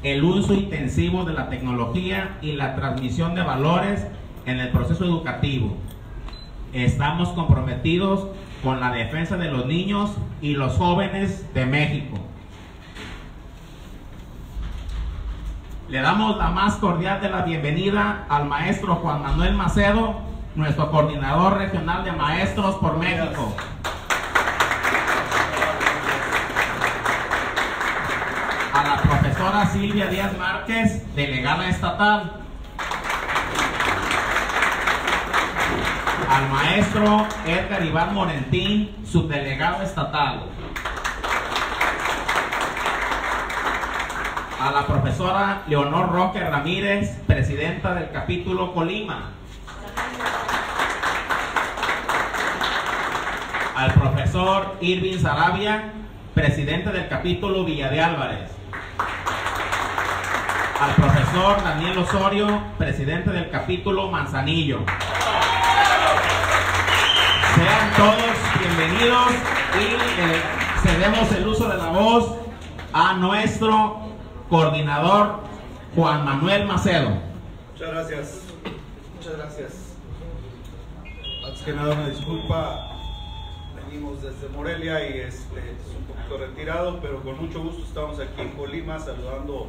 el uso intensivo de la tecnología y la transmisión de valores en el proceso educativo. Estamos comprometidos con la defensa de los niños y los jóvenes de México. Le damos la más cordial de la bienvenida al maestro Juan Manuel Macedo, nuestro coordinador regional de maestros por México. A la profesora Silvia Díaz Márquez, delegada estatal. Al maestro Edgar Iván Morentín, subdelegado estatal. A la profesora Leonor Roque Ramírez, presidenta del capítulo Colima. Al profesor Irving Sarabia, presidente del capítulo Villa de Álvarez. Al profesor Daniel Osorio, presidente del capítulo Manzanillo. Sean todos bienvenidos y cedemos el uso de la voz a nuestro coordinador Juan Manuel Macedo. Muchas gracias. Muchas gracias. Antes que nada, una disculpa. Venimos desde Morelia y es un poquito retirado, pero con mucho gusto estamos aquí en Colima saludando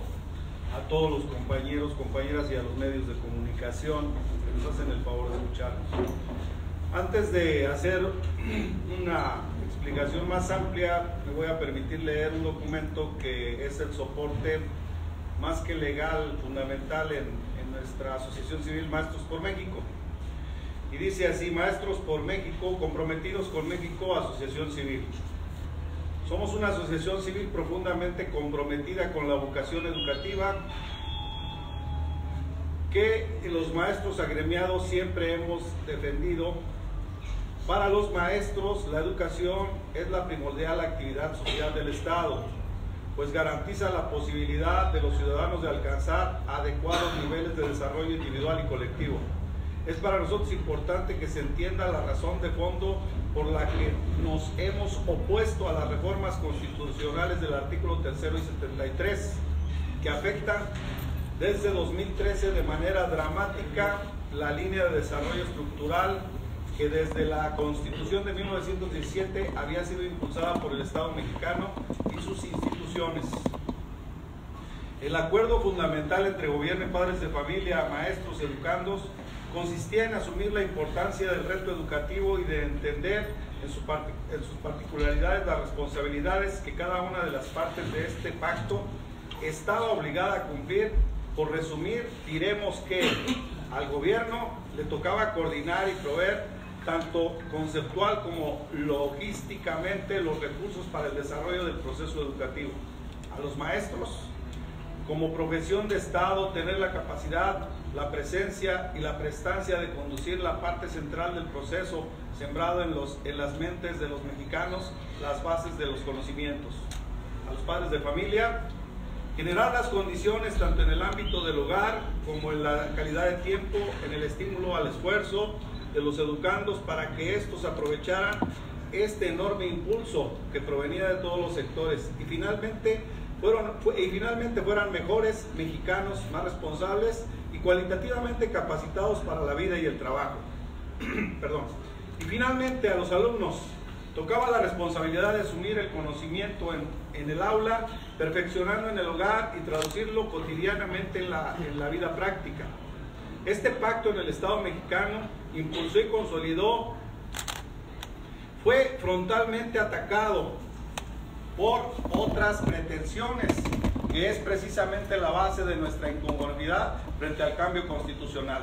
a todos los compañeros, compañeras y a los medios de comunicación que nos hacen el favor de escucharnos. Antes de hacer una explicación más amplia, me voy a permitir leer un documento que es el soporte más que legal, fundamental en nuestra Asociación Civil Maestros por México. Y dice así: Maestros por México, comprometidos con México, Asociación Civil. Somos una asociación civil profundamente comprometida con la vocación educativa que los maestros agremiados siempre hemos defendido. Para los maestros, la educación es la primordial actividad social del Estado, pues garantiza la posibilidad de los ciudadanos de alcanzar adecuados niveles de desarrollo individual y colectivo. Es para nosotros importante que se entienda la razón de fondo por la que nos hemos opuesto a las reformas constitucionales del artículo 3 y 73, que afectan desde 2013 de manera dramática la línea de desarrollo estructural que desde la Constitución de 1917 había sido impulsada por el Estado mexicano y sus instituciones. El acuerdo fundamental entre gobierno y padres de familia, maestros y educandos consistía en asumir la importancia del reto educativo y de entender en sus particularidades las responsabilidades que cada una de las partes de este pacto estaba obligada a cumplir. Por resumir, diremos que al gobierno le tocaba coordinar y proveer tanto conceptual como logísticamente los recursos para el desarrollo del proceso educativo. A los maestros, como profesión de Estado, tener la capacidad, la presencia y la prestancia de conducir la parte central del proceso sembrado en las mentes de los mexicanos, las bases de los conocimientos. A los padres de familia, generar las condiciones tanto en el ámbito del hogar como en la calidad de tiempo, en el estímulo al esfuerzo de los educandos para que estos aprovecharan este enorme impulso que provenía de todos los sectores y finalmente fueran mejores mexicanos, más responsables y cualitativamente capacitados para la vida y el trabajo. Perdón. Y finalmente a los alumnos tocaba la responsabilidad de asumir el conocimiento en el aula, perfeccionando en el hogar y traducirlo cotidianamente en la vida práctica. Este pacto en el Estado mexicano impulsó y consolidó, fue frontalmente atacado por otras pretensiones, que es precisamente la base de nuestra inconformidad frente al cambio constitucional.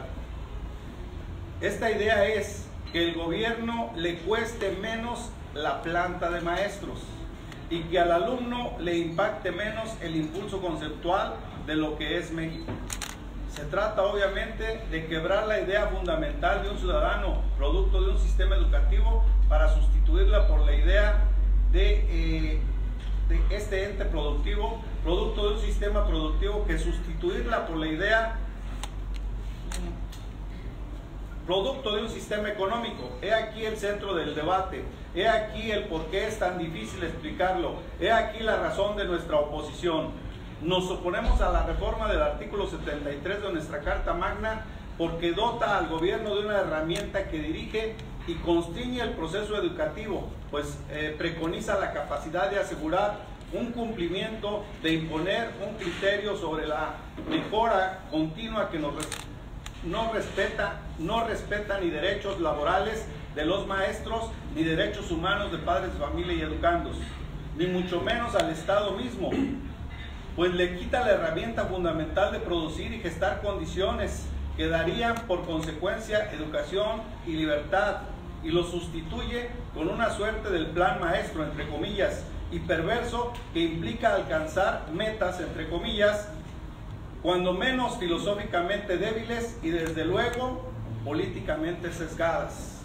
Esta idea es que el gobierno le cueste menos la planta de maestros y que al alumno le impacte menos el impulso conceptual de lo que es México. Se trata obviamente de quebrar la idea fundamental de un ciudadano, producto de un sistema educativo, para sustituirla por la idea de este ente productivo, producto de un sistema productivo, que sustituirla por la idea producto de un sistema económico. He aquí el centro del debate, he aquí el por qué es tan difícil explicarlo, he aquí la razón de nuestra oposición. nos oponemos a la reforma del artículo 73 de nuestra Carta Magna porque dota al gobierno de una herramienta que dirige y constriñe el proceso educativo, pues preconiza la capacidad de asegurar un cumplimiento, de imponer un criterio sobre la mejora continua que no respeta ni derechos laborales de los maestros, ni derechos humanos de padres de familia y educandos, ni mucho menos al Estado mismo, pues le quita la herramienta fundamental de producir y gestar condiciones que darían por consecuencia educación y libertad, y lo sustituye con una suerte del plan maestro, entre comillas, y perverso, que implica alcanzar metas, entre comillas, cuando menos filosóficamente débiles y desde luego políticamente sesgadas.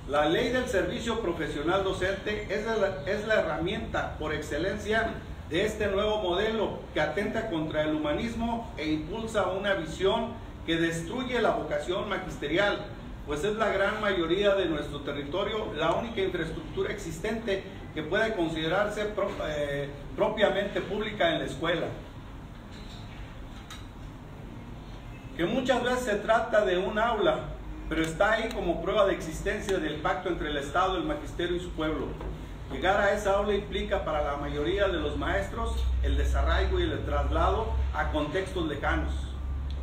La ley del servicio profesional docente es la herramienta por excelencia de este nuevo modelo que atenta contra el humanismo e impulsa una visión que destruye la vocación magisterial, pues es la gran mayoría de nuestro territorio la única infraestructura existente que puede considerarse propiamente pública en la escuela. Que muchas veces se trata de un aula, pero está ahí como prueba de existencia del pacto entre el Estado, el magisterio y su pueblo. Llegar a esa aula implica para la mayoría de los maestros el desarraigo y el traslado a contextos lejanos.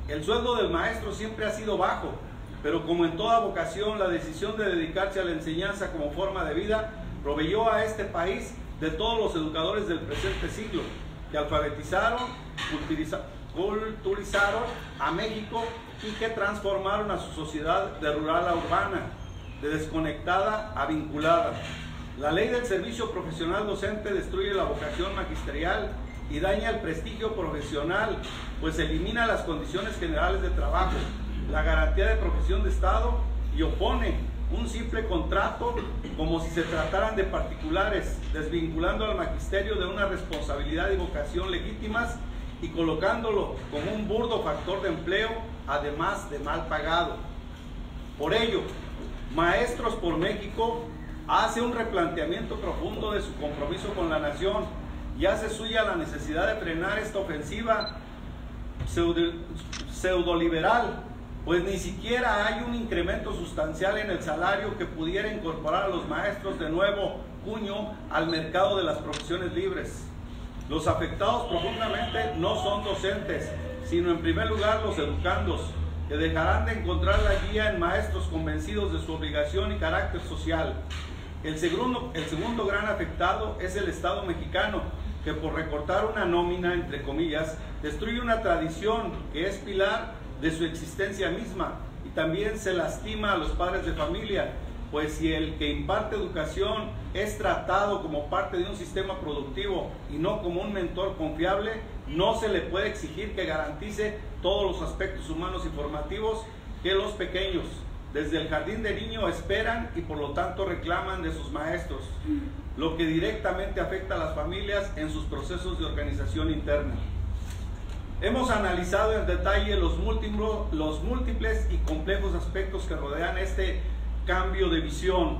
El sueldo del maestro siempre ha sido bajo, pero como en toda vocación, la decisión de dedicarse a la enseñanza como forma de vida proveyó a este país de todos los educadores del presente siglo, que alfabetizaron, culturizaron a México y que transformaron a su sociedad de rural a urbana, de desconectada a vinculada. La ley del servicio profesional docente destruye la vocación magisterial y daña el prestigio profesional, pues elimina las condiciones generales de trabajo, la garantía de profesión de Estado y opone un simple contrato como si se trataran de particulares, desvinculando al magisterio de una responsabilidad y vocación legítimas y colocándolo como un burdo factor de empleo, además de mal pagado. Por ello, Maestros por México hace un replanteamiento profundo de su compromiso con la nación y hace suya la necesidad de frenar esta ofensiva pseudoliberal, pues ni siquiera hay un incremento sustancial en el salario que pudiera incorporar a los maestros de nuevo cuño al mercado de las profesiones libres. Los afectados profundamente no son docentes, sino en primer lugar los educandos, que dejarán de encontrar la guía en maestros convencidos de su obligación y carácter social. El segundo gran afectado es el Estado mexicano, que por recortar una nómina, entre comillas, destruye una tradición que es pilar de su existencia misma, y también se lastima a los padres de familia, pues si el que imparte educación es tratado como parte de un sistema productivo y no como un mentor confiable, no se le puede exigir que garantice todos los aspectos humanos y formativos que los pequeños, desde el jardín de niño, esperan y por lo tanto reclaman de sus maestros, lo que directamente afecta a las familias en sus procesos de organización interna. Hemos analizado en detalle los múltiples y complejos aspectos que rodean este cambio de visión.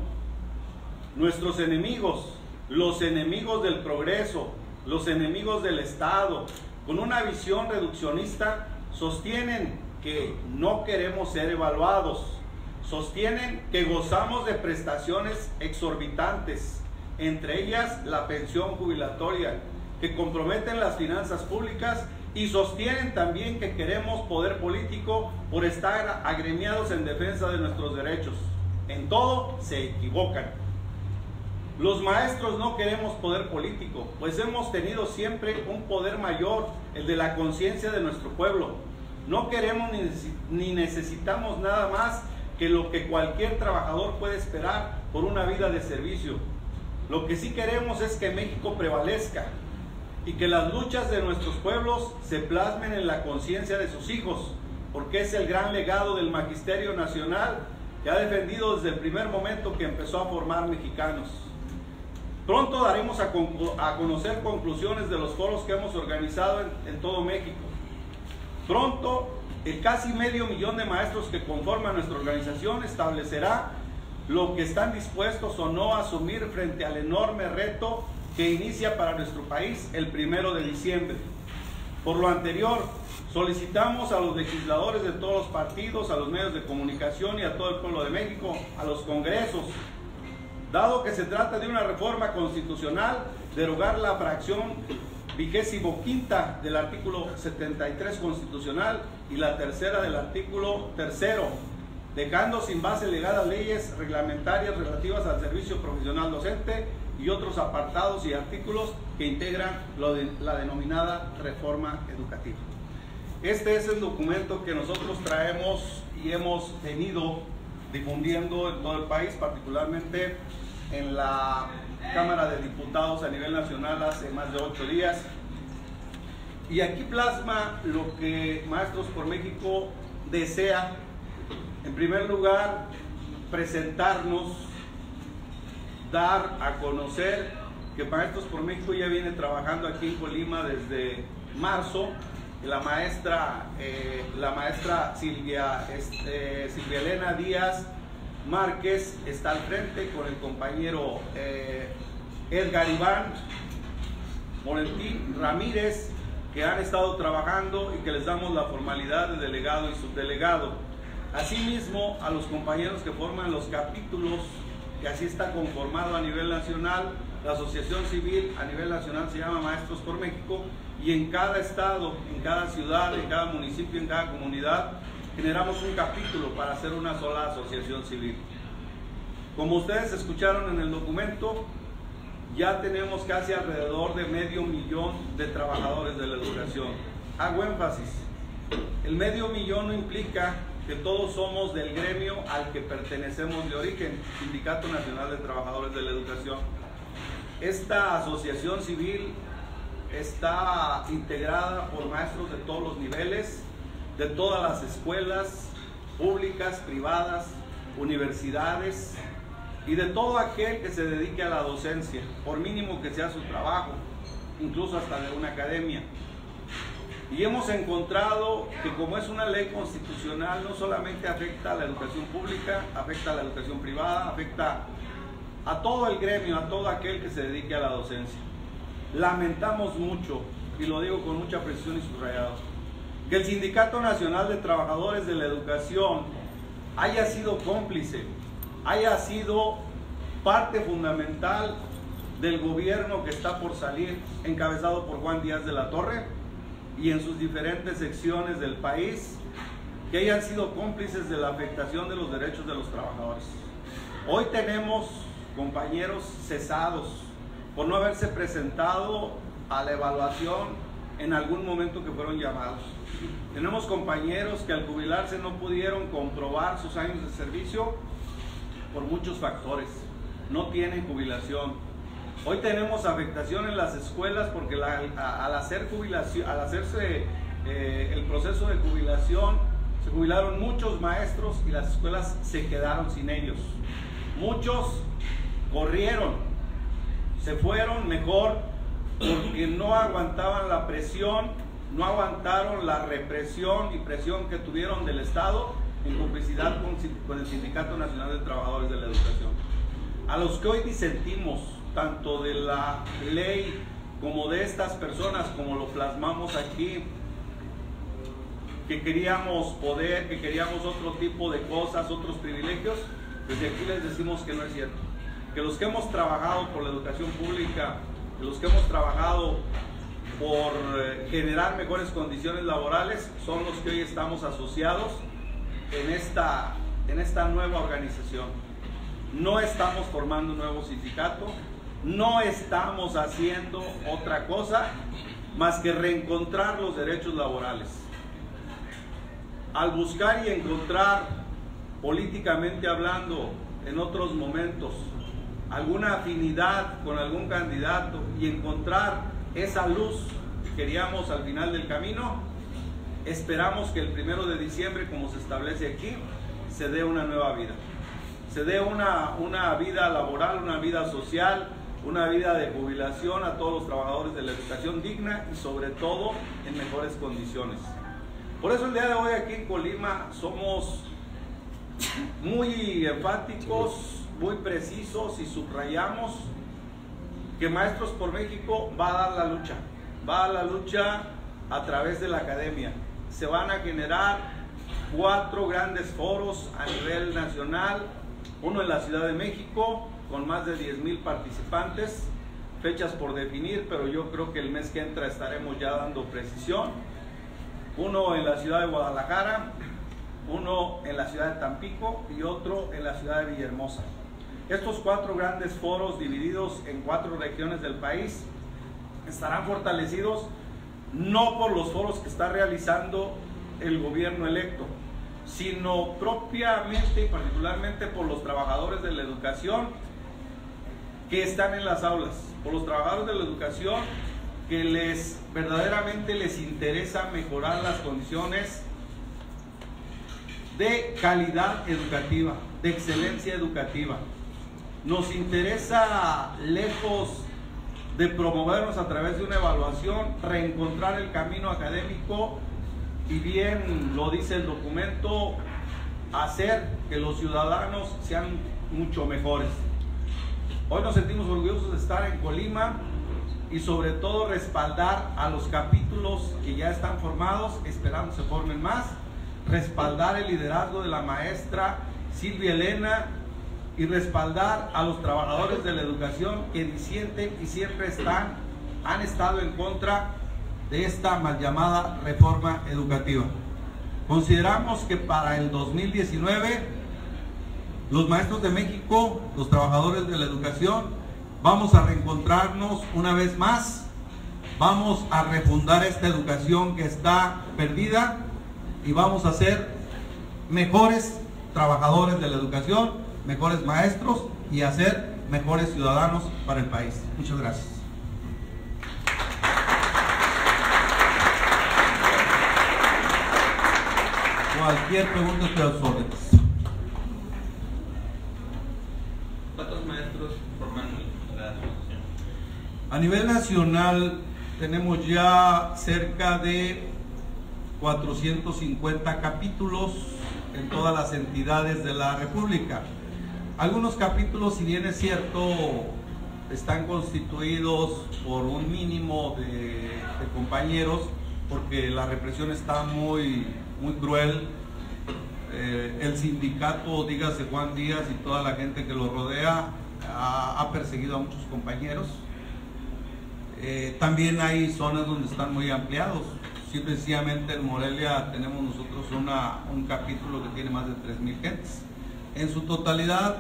Nuestros enemigos, los enemigos del progreso, los enemigos del Estado, con una visión reduccionista, sostienen que no queremos ser evaluados, sostienen que gozamos de prestaciones exorbitantes, entre ellas la pensión jubilatoria, que comprometen las finanzas públicas, y sostienen también que queremos poder político por estar agremiados en defensa de nuestros derechos. En todo se equivocan. Los maestros no queremos poder político, pues hemos tenido siempre un poder mayor, el de la conciencia de nuestro pueblo. No queremos ni necesitamos nada más que lo que cualquier trabajador puede esperar por una vida de servicio. Lo que sí queremos es que México prevalezca y que las luchas de nuestros pueblos se plasmen en la conciencia de sus hijos, porque es el gran legado del magisterio nacional que ha defendido desde el primer momento que empezó a formar mexicanos. Pronto daremos a conocer conclusiones de los foros que hemos organizado en todo México. Pronto, el casi 500,000 de maestros que conforman nuestra organización establecerá lo que están dispuestos o no a asumir frente al enorme reto que inicia para nuestro país el 1 de diciembre. Por lo anterior, solicitamos a los legisladores de todos los partidos, a los medios de comunicación y a todo el pueblo de México, a los congresos, dado que se trata de una reforma constitucional, derogar la fracción 25ª del artículo 73 constitucional y la tercera del artículo 3º, dejando sin base legal las leyes reglamentarias relativas al servicio profesional docente y otros apartados y artículos que integran la denominada reforma educativa. Este es el documento que nosotros traemos y hemos venido difundiendo en todo el país, particularmente en la Cámara de Diputados a nivel nacional hace más de 8 días. Y aquí plasma lo que Maestros por México desea. En primer lugar, presentarnos, dar a conocer que Maestros por México ya viene trabajando aquí en Colima desde marzo. La maestra Silvia Elena Díaz Márquez está al frente con el compañero Edgar Iván Morentín Ramírez, que han estado trabajando y que les damos la formalidad de delegado y subdelegado. Asimismo, a los compañeros que forman los capítulos, que así está conformado a nivel nacional, la asociación civil a nivel nacional se llama Maestros por México, y en cada estado, en cada ciudad, en cada municipio, en cada comunidad, generamos un capítulo para hacer una sola asociación civil. Como ustedes escucharon en el documento, ya tenemos casi alrededor de 500,000 de trabajadores de la educación. Hago énfasis, el 500,000 no implica que todos somos del gremio al que pertenecemos de origen, Sindicato Nacional de Trabajadores de la Educación. Esta asociación civil está integrada por maestros de todos los niveles, de todas las escuelas públicas, privadas, universidades y de todo aquel que se dedique a la docencia, por mínimo que sea su trabajo, incluso hasta de una academia. Y hemos encontrado que como es una ley constitucional, no solamente afecta a la educación pública, afecta a la educación privada, afecta a todo el gremio, a todo aquel que se dedique a la docencia. Lamentamos mucho, y lo digo con mucha precisión y subrayado, que el Sindicato Nacional de Trabajadores de la Educación haya sido cómplice, haya sido parte fundamental del gobierno que está por salir, encabezado por Juan Díaz de la Torre, y en sus diferentes secciones del país, que hayan sido cómplices de la afectación de los derechos de los trabajadores. Hoy tenemos compañeros cesados por no haberse presentado a la evaluación en algún momento que fueron llamados. Tenemos compañeros que al jubilarse no pudieron comprobar sus años de servicio por muchos factores, no tienen jubilación. Hoy tenemos afectación en las escuelas porque al hacerse el proceso de jubilación, se jubilaron muchos maestros y las escuelas se quedaron sin ellos. Muchos corrieron, se fueron mejor porque no aguantaban la presión, no aguantaron la represión y presión que tuvieron del Estado en complicidad con el Sindicato Nacional de Trabajadores de la Educación. A los que hoy disentimos tanto de la ley como de estas personas, como lo plasmamos aquí, que queríamos poder, que queríamos otro tipo de cosas, otros privilegios, desde aquí les decimos que no es cierto. Que los que hemos trabajado por la educación pública, que los que hemos trabajado por generar mejores condiciones laborales, son los que hoy estamos asociados en esta nueva organización. No estamos formando un nuevo sindicato, no estamos haciendo otra cosa más que reencontrar los derechos laborales. Al buscar y encontrar, políticamente hablando, en otros momentos, alguna afinidad con algún candidato y encontrar esa luz que queríamos al final del camino, esperamos que el 1 de diciembre, como se establece aquí, se dé una nueva vida. Se dé una vida laboral, una vida social, una vida de jubilación a todos los trabajadores de la educación digna y sobre todo en mejores condiciones. Por eso el día de hoy aquí en Colima somos muy enfáticos, muy precisos y subrayamos que Maestros por México va a dar la lucha a través de la academia. Se van a generar 4 grandes foros a nivel nacional, uno en la Ciudad de México con más de 10,000 participantes, fechas por definir, pero yo creo que el mes que entra estaremos ya dando precisión. Uno en la ciudad de Guadalajara, uno en la ciudad de Tampico y otro en la ciudad de Villahermosa. Estos 4 grandes foros divididos en 4 regiones del país estarán fortalecidos no por los foros que está realizando el gobierno electo, sino propiamente y particularmente por los trabajadores de la educación que están en las aulas, por los trabajadores de la educación que verdaderamente les interesa mejorar las condiciones de calidad educativa, de excelencia educativa. Nos interesa, lejos de promovernos a través de una evaluación, reencontrar el camino académico y, bien lo dice el documento, hacer que los ciudadanos sean mucho mejores. Hoy nos sentimos orgullosos de estar en Colima y sobre todo respaldar a los capítulos que ya están formados, esperamos se formen más, respaldar el liderazgo de la maestra Silvia Elena y respaldar a los trabajadores de la educación que disienten y siempre han estado en contra de esta mal llamada reforma educativa. Consideramos que para el 2019 los maestros de México, los trabajadores de la educación, vamos a reencontrarnos una vez más, vamos a refundar esta educación que está perdida y vamos a ser mejores trabajadores de la educación, mejores maestros y a ser mejores ciudadanos para el país. Muchas gracias. Cualquier pregunta estoy a sus órdenes. ¿Cuántos maestros forman la asociación? A nivel nacional tenemos ya cerca de 450 capítulos en todas las entidades de la República. Algunos capítulos, si bien es cierto, están constituidos por un mínimo de compañeros, porque la represión está muy cruel. El sindicato, dígase Juan Díaz y toda la gente que lo rodea, ha perseguido a muchos compañeros. También hay zonas donde están muy ampliados. Sencillamente en Morelia tenemos nosotros un capítulo que tiene más de 3,000 gentes. En su totalidad,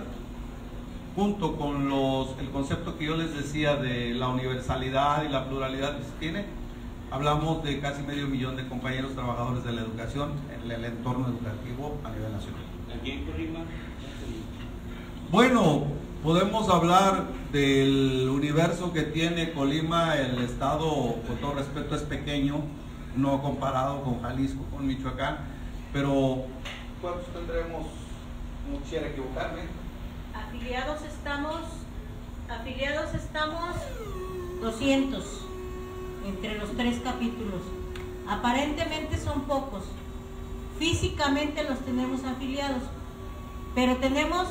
junto con el concepto que yo les decía de la universalidad y la pluralidad que se tiene, hablamos de casi 500,000 de compañeros trabajadores de la educación en el entorno educativo a nivel nacional. ¿Aquí en Colima? Bueno, podemos hablar del universo que tiene Colima. El estado, con todo respeto, es pequeño, no comparado con Jalisco, con Michoacán, pero ¿cuántos tendremos? No quisiera equivocarme. Afiliados estamos 200 entre los 3 capítulos. Aparentemente son pocos, físicamente los tenemos afiliados, pero tenemos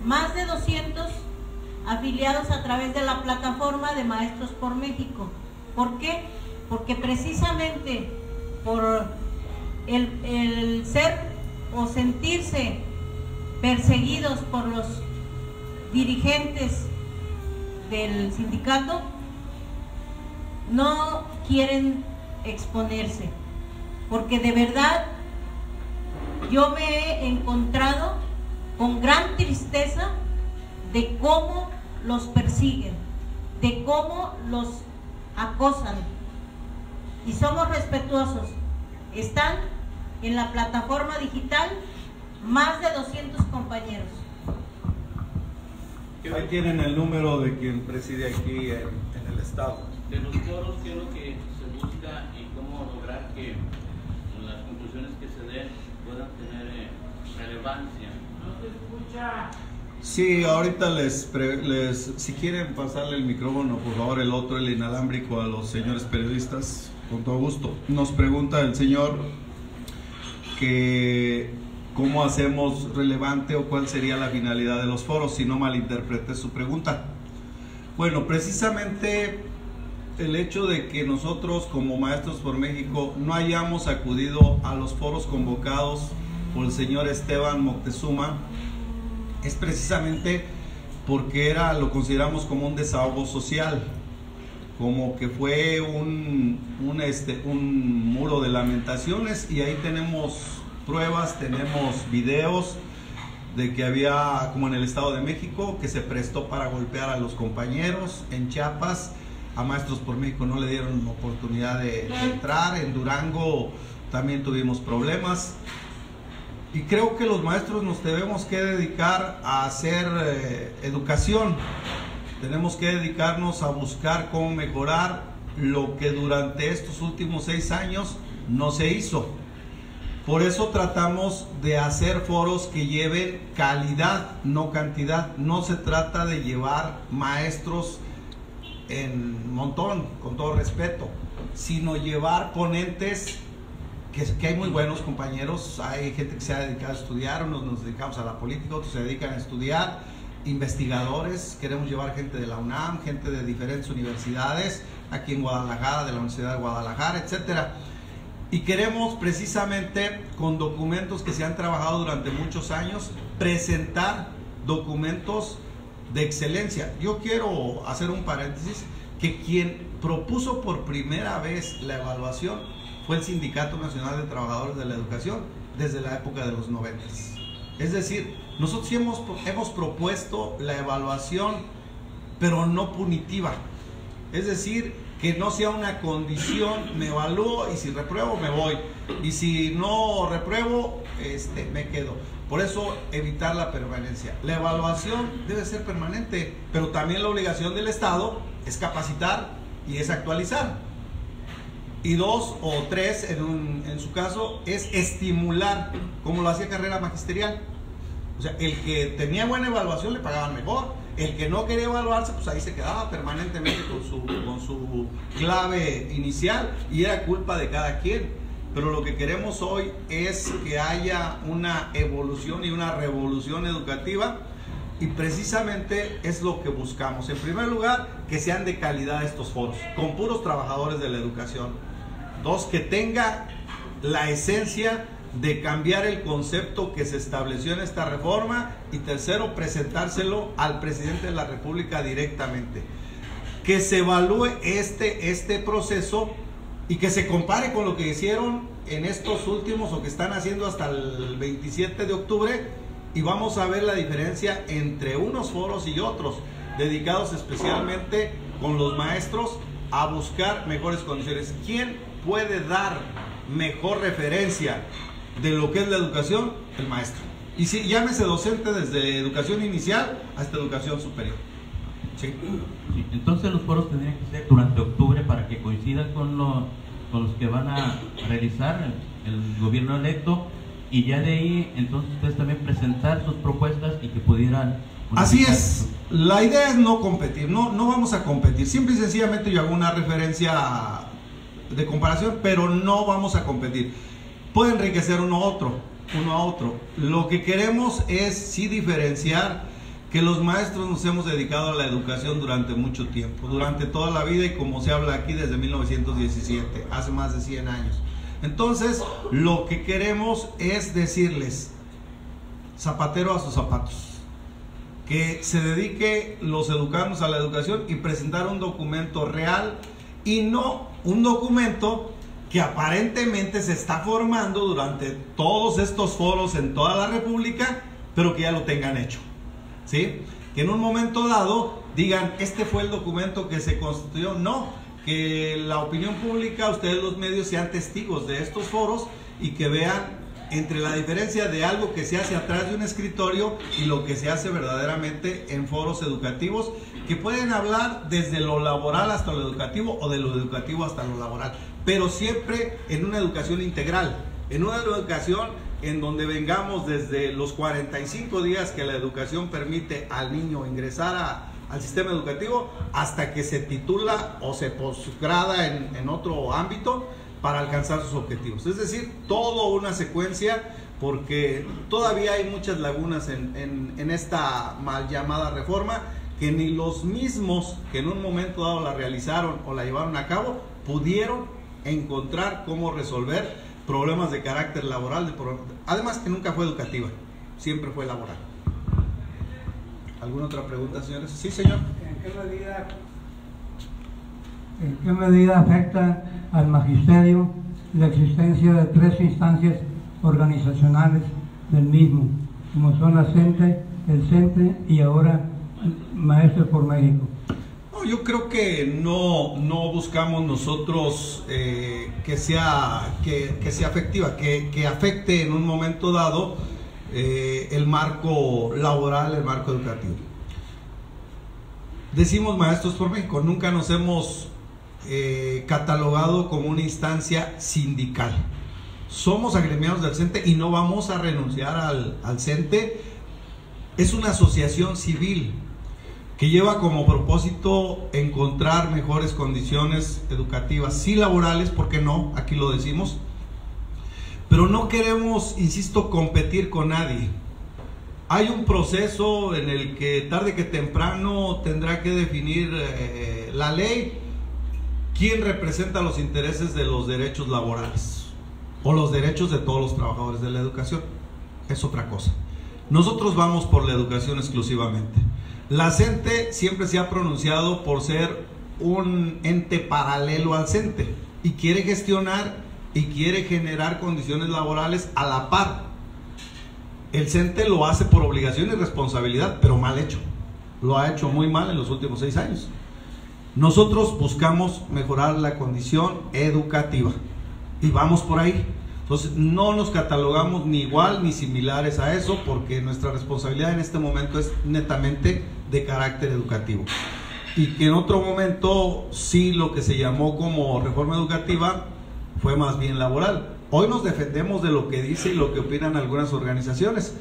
más de 200 afiliados a través de la plataforma de Maestros por México. ¿Por qué? Porque precisamente por el ser o sentirse perseguidos por los dirigentes del sindicato, no quieren exponerse, porque de verdad yo me he encontrado con gran tristeza de cómo los persiguen, de cómo los acosan, y somos respetuosos. Están en la plataforma digital más de 200 compañeros. Ahí tienen el número de quien preside aquí en el estado. De los foros, ¿qué es lo que se busca y cómo lograr que las conclusiones que se den puedan tener relevancia? No se escucha. Sí, ahorita si quieren pasarle el micrófono, por favor, el otro, el inalámbrico, a los señores periodistas, con todo gusto. Nos pregunta el señor que cómo hacemos relevante o cuál sería la finalidad de los foros, si no malinterprete su pregunta. Bueno, precisamente el hecho de que nosotros como Maestros por México no hayamos acudido a los foros convocados por el señor Esteban Moctezuma es precisamente porque lo consideramos como un desahogo social, como que fue un muro de lamentaciones, y ahí tenemos pruebas, tenemos videos de que había, como en el Estado de México, que se prestó para golpear a los compañeros. En Chiapas a Maestros por México no le dieron oportunidad de entrar. En Durango también tuvimos problemas, y creo que los maestros nos tenemos que dedicar a hacer educación. Tenemos que dedicarnos a buscar cómo mejorar lo que durante estos últimos 6 años no se hizo. Por eso tratamos de hacer foros que lleven calidad, no cantidad. No se trata de llevar maestros en montón, con todo respeto, sino llevar ponentes que hay muy buenos compañeros. Hay gente que se ha dedicado a estudiar, unos nos dedicamos a la política, otros se dedican a estudiar, investigadores. Queremos llevar gente de la UNAM, gente de diferentes universidades, aquí en Guadalajara, de la Universidad de Guadalajara, etcétera. Y queremos precisamente, con documentos que se han trabajado durante muchos años, presentar documentos de excelencia. Yo quiero hacer un paréntesis, que quien propuso por primera vez la evaluación fue el Sindicato Nacional de Trabajadores de la Educación desde la época de los 90. Es decir, nosotros sí hemos propuesto la evaluación, pero no punitiva. Es decir, que no sea una condición, me evalúo y si repruebo me voy, y si no repruebo me quedo. Por eso evitar la permanencia. La evaluación debe ser permanente, pero también la obligación del Estado es capacitar y es actualizar. Y 2 o 3 en su caso es estimular, como lo hacía Carrera Magisterial. O sea, el que tenía buena evaluación le pagaban mejor. El que no quería evaluarse, pues ahí se quedaba permanentemente con su clave inicial, y era culpa de cada quien. Pero lo que queremos hoy es que haya una evolución y una revolución educativa, y precisamente es lo que buscamos. En primer lugar, que sean de calidad estos foros, con puros trabajadores de la educación. 2, que tenga la esencia de cambiar el concepto que se estableció en esta reforma, y 3, presentárselo al presidente de la República directamente, que se evalúe este proceso y que se compare con lo que hicieron en estos últimos, o que están haciendo hasta el 27 de octubre, y vamos a ver la diferencia entre unos foros y otros, dedicados especialmente con los maestros a buscar mejores condiciones. ¿Quién puede dar mejor referencia de lo que es la educación? El maestro. Y si llámese docente desde educación inicial hasta educación superior. ¿Sí? Sí, entonces los foros tendrían que ser durante octubre para que coincidan con los que van a realizar el gobierno electo, y ya de ahí entonces ustedes también presentar sus propuestas y que pudieran... Así es, la idea es no competir, no vamos a competir. Simple y sencillamente yo hago una referencia de comparación, pero no vamos a competir. Puede enriquecer uno a otro. Lo que queremos es sí diferenciar que los maestros nos hemos dedicado a la educación durante mucho tiempo, durante toda la vida, y como se habla aquí desde 1917, hace más de 100 años. Entonces, lo que queremos es decirles, zapatero a sus zapatos, que se dedique los educandos a la educación y presentar un documento real, y no un documento que aparentemente se está formando durante todos estos foros en toda la República, pero que ya lo tengan hecho, ¿sí? Que en un momento dado digan, este fue el documento que se constituyó. No, que la opinión pública, ustedes los medios, sean testigos de estos foros y que vean entre la diferencia de algo que se hace atrás de un escritorio y lo que se hace verdaderamente en foros educativos, que pueden hablar desde lo laboral hasta lo educativo, o de lo educativo hasta lo laboral, pero siempre en una educación integral, en una educación en donde vengamos desde los 45 días que la educación permite al niño ingresar al sistema educativo, hasta que se titula o se posgrada en otro ámbito para alcanzar sus objetivos. Es decir, toda una secuencia, porque todavía hay muchas lagunas en esta mal llamada reforma, que ni los mismos que en un momento dado la realizaron o la llevaron a cabo pudieron encontrar cómo resolver problemas de carácter laboral, además que nunca fue educativa, siempre fue laboral. ¿Alguna otra pregunta, señores? Sí, señor. ¿En qué medida afecta al magisterio la existencia de 3 instancias organizacionales del mismo, como son la CENTE, el CENTE y ahora Maestros por México? No, yo creo que no buscamos nosotros que sea afectiva, que afecte en un momento dado el marco laboral, el marco educativo. Decimos Maestros por México, nunca nos hemos catalogado como una instancia sindical. Somos agremiados del CENTE y no vamos a renunciar al CENTE. Es una asociación civil que lleva como propósito encontrar mejores condiciones educativas, sí laborales, ¿por qué no? Aquí lo decimos, pero no queremos, insisto, competir con nadie. Hay un proceso en el que tarde que temprano tendrá que definir la ley quién representa los intereses de los derechos laborales o los derechos de todos los trabajadores de la educación. Es otra cosa. Nosotros vamos por la educación exclusivamente. La CENTE siempre se ha pronunciado por ser un ente paralelo al CENTE y quiere gestionar y quiere generar condiciones laborales a la par. El CENTE lo hace por obligación y responsabilidad, pero mal hecho. Lo ha hecho muy mal en los últimos 6 años. Nosotros buscamos mejorar la condición educativa y vamos por ahí. Entonces no nos catalogamos ni igual ni similares a eso, porque nuestra responsabilidad en este momento es netamente de carácter educativo, y que en otro momento sí lo que se llamó como reforma educativa fue más bien laboral. Hoy nos defendemos de lo que dice y lo que opinan algunas organizaciones,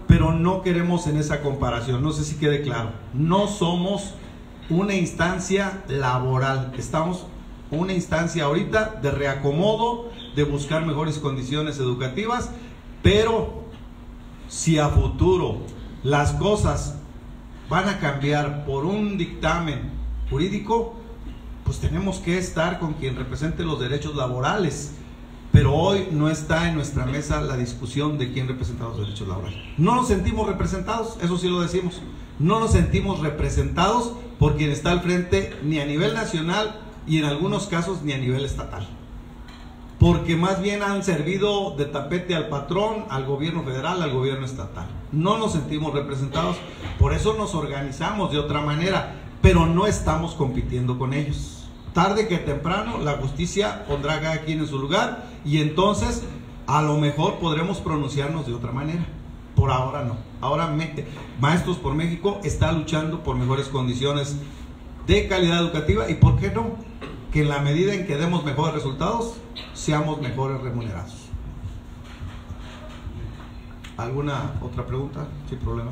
pero no queremos en esa comparación. No sé si quede claro, no somos una instancia laboral, estamos una instancia ahorita de reacomodo, de buscar mejores condiciones educativas, pero si a futuro las cosas van a cambiar por un dictamen jurídico, pues tenemos que estar con quien represente los derechos laborales, pero hoy no está en nuestra mesa la discusión de quién representa los derechos laborales. No nos sentimos representados, eso sí lo decimos, no nos sentimos representados por quien está al frente, ni a nivel nacional y en algunos casos ni a nivel estatal, porque más bien han servido de tapete al patrón, al gobierno federal, al gobierno estatal. No nos sentimos representados, por eso nos organizamos de otra manera, pero no estamos compitiendo con ellos. Tarde que temprano la justicia pondrá a cada quien en su lugar y entonces a lo mejor podremos pronunciarnos de otra manera. Por ahora no. Ahora Maestros por México está luchando por mejores condiciones de calidad educativa y ¿por qué no? Que en la medida en que demos mejores resultados, seamos mejores remunerados. ¿Alguna otra pregunta? Sin problema.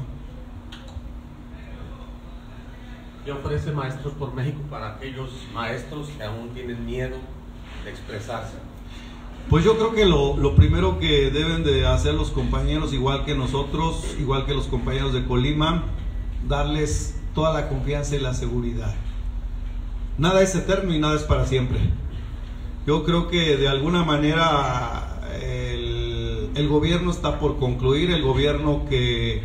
¿Qué ofrece Maestros por México para aquellos maestros que aún tienen miedo de expresarse? Pues yo creo que lo primero que deben de hacer los compañeros, igual que nosotros, igual que los compañeros de Colima, darles toda la confianza y la seguridad. Nada es eterno y nada es para siempre. Yo creo que de alguna manera el gobierno está por concluir, el gobierno que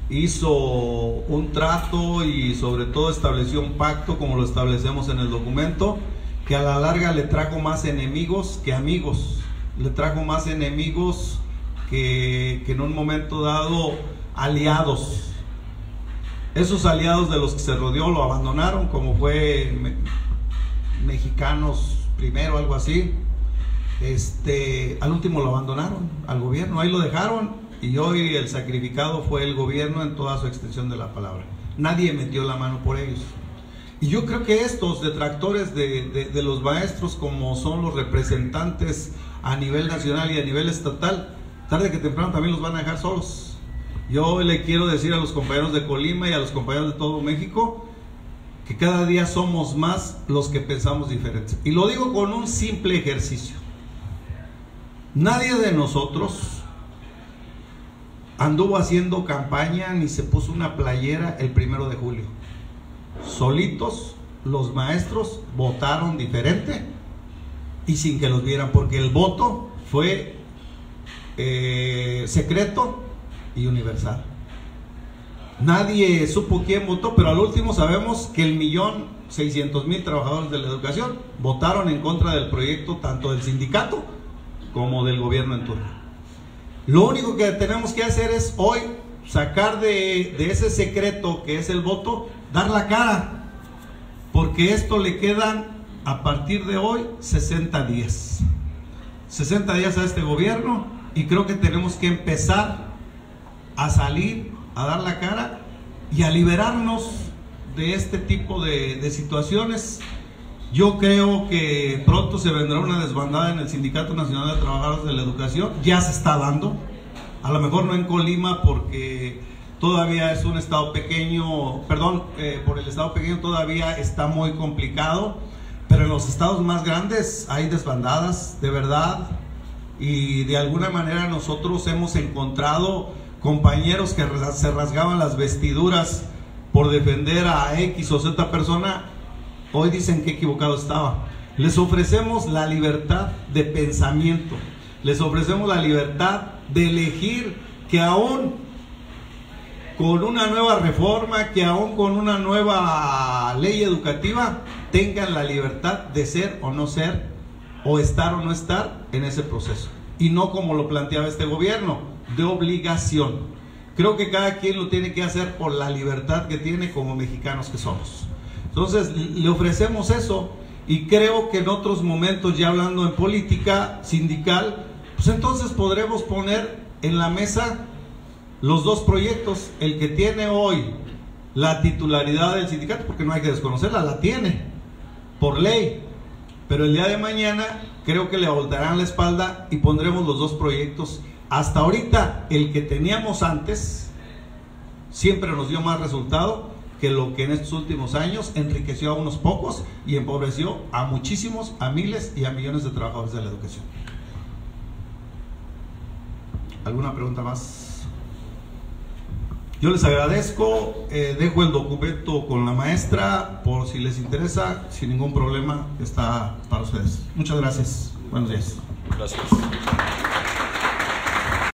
hizo un trato y sobre todo estableció un pacto como lo establecemos en el documento, que a la larga le trajo más enemigos que amigos, le trajo más enemigos que en un momento dado aliados. Esos aliados de los que se rodeó lo abandonaron, como fue Mexicanos Primero, algo así. Al último lo abandonaron, al gobierno, ahí lo dejaron, y hoy el sacrificado fue el gobierno en toda su extensión de la palabra. Nadie metió la mano por ellos. Y yo creo que estos detractores de los maestros, como son los representantes a nivel nacional y a nivel estatal, tarde que temprano también los van a dejar solos. Yo le quiero decir a los compañeros de Colima y a los compañeros de todo México que cada día somos más los que pensamos diferente. Y lo digo con un simple ejercicio. Nadie de nosotros anduvo haciendo campaña ni se puso una playera el 1 de julio. solitos los maestros votaron diferente y sin que los vieran, porque el voto fue secreto y universal. Nadie supo quién votó, pero al último sabemos que 1.600.000 trabajadores de la educación votaron en contra del proyecto, tanto del sindicato como del gobierno en turno. Lo único que tenemos que hacer es hoy sacar de ese secreto que es el voto, dar la cara, porque esto le quedan a partir de hoy 60 días. 60 días a este gobierno, y creo que tenemos que empezar a salir, a dar la cara y a liberarnos de este tipo de situaciones. Yo creo que pronto se vendrá una desbandada en el Sindicato Nacional de Trabajadores de la Educación. Ya se está dando, a lo mejor no en Colima porque todavía es un estado pequeño, por el estado pequeño todavía está muy complicado, pero en los estados más grandes hay desbandadas, de verdad, y de alguna manera nosotros hemos encontrado compañeros que se rasgaban las vestiduras por defender a X o Z persona. Hoy dicen que equivocado estaba. Les ofrecemos la libertad de pensamiento, les ofrecemos la libertad de elegir, que aún con una nueva reforma, que aún con una nueva ley educativa, tengan la libertad de ser o no ser, o estar o no estar en ese proceso, y no como lo planteaba este gobierno, de obligación. Creo que cada quien lo tiene que hacer por la libertad que tiene como mexicanos que somos. Entonces le ofrecemos eso, y creo que en otros momentos, ya hablando en política sindical, pues entonces podremos poner en la mesa los dos proyectos. El que tiene hoy la titularidad del sindicato, porque no hay que desconocerla, la tiene por ley, pero el día de mañana creo que le voltearán la espalda y pondremos los dos proyectos. Hasta ahorita el que teníamos antes siempre nos dio más resultado que lo que en estos últimos años enriqueció a unos pocos y empobreció a muchísimos, a miles y a millones de trabajadores de la educación. ¿Alguna pregunta más? Yo les agradezco, dejo el documento con la maestra por si les interesa, sin ningún problema, está para ustedes. Muchas gracias, buenos días. Gracias.